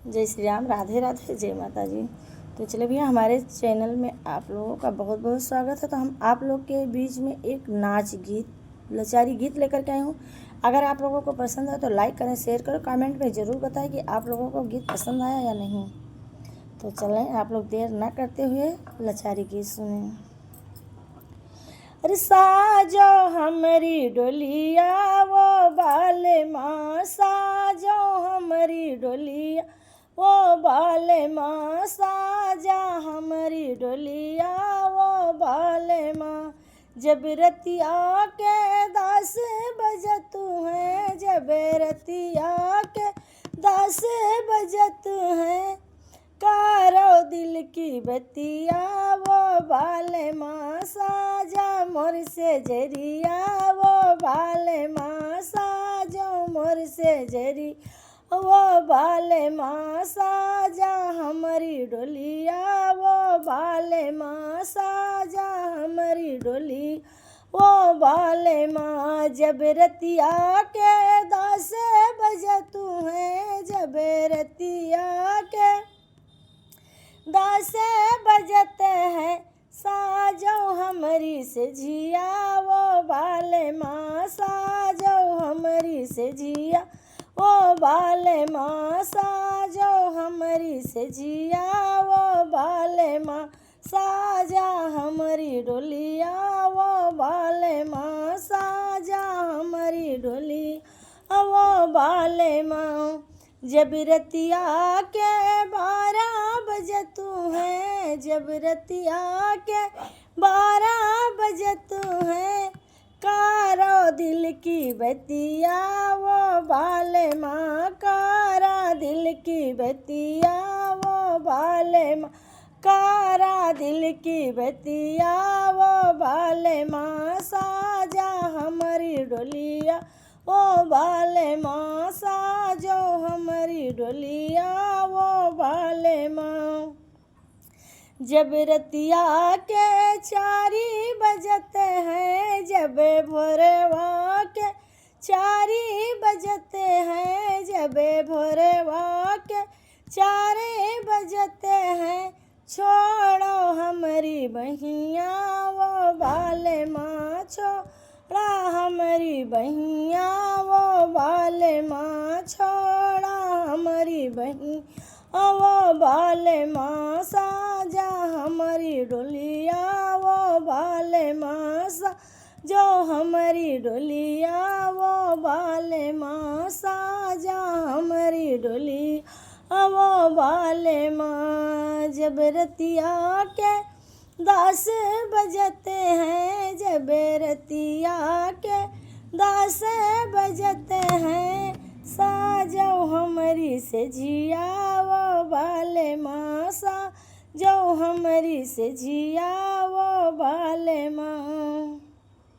जय श्री राम, राधे राधे, जय माता जी। तो चले भैया, हमारे चैनल में आप लोगों का बहुत बहुत स्वागत है। तो हम आप लोग के बीच में एक नाच गीत, लचारी गीत लेकर के आए हूँ। अगर आप लोगों को पसंद है तो लाइक करें, शेयर करें, कमेंट में ज़रूर बताएं कि आप लोगों को गीत पसंद आया या नहीं। तो चलें, आप लोग देर ना करते हुए लचारी गीत सुने। अरे साजो हमारी डोलिया वो बाले माँ, साजो हमारी डोलिया वो बाले माँ, साजा हमारी डोलिया वो बाले माँ। जब रतिया के 10 बजत हैं, जब रतिया के 10 बजत हैं, कारो दिल की बतिया वो बाले माँ, साजा मोर से जरिया वो बाले माँ, साजो मोर से जरी वो बाले माँ, साजा हमारी डोलिया वो बाले माँ, साजा हमारी डोली वो बाले माँ। जब रतिया के 10 बजत हैं, जब रतिया के 10 बजत है, साजो हमारी से जिया वो बाले माँ, साजो हमारी से जिया वो बाले माँ, साजो हमारी से जिया वो बाले माँ, साजा हमारी डोलिया वो बाले माँ, साजा हमारी डोली वो बाले माँ। जब रतिया के 12 बजत हैं, जब रतिया के 12 बजत हैं, कारो दिल की बतिया वो बाले माँ, कारा दिल की बतिया वो बाले माँ, कारा दिल की बतिया वो बाले माँ, साजा हमारी डोलिया वो बाले माँ, साजो हमारी डोलिया वो बाले माँ। जब रतिया के 4 बजत हैं, जब भोरवा के 4 बजत हैं, जब भोरवा के 4 बजत हैं, छोड़ो हमारी बहिया वो बाले माँ, छोड़ा हमारी बहिया वो बाले माँ, छोड़ा हमारी बही वो बाले माँ, साजा हमारी डोलिया वो बाले माँ, जो हमारी डोलिया वो बाले माँ, साजा हमारी डोली वो बाले माँ। जब रतिया के 10 बजते हैं, जब रतिया के 10 बजते हैं, साजो हमारी से जिया वो बाले माँ, साजो हमारी से जिया वो बाले माँ।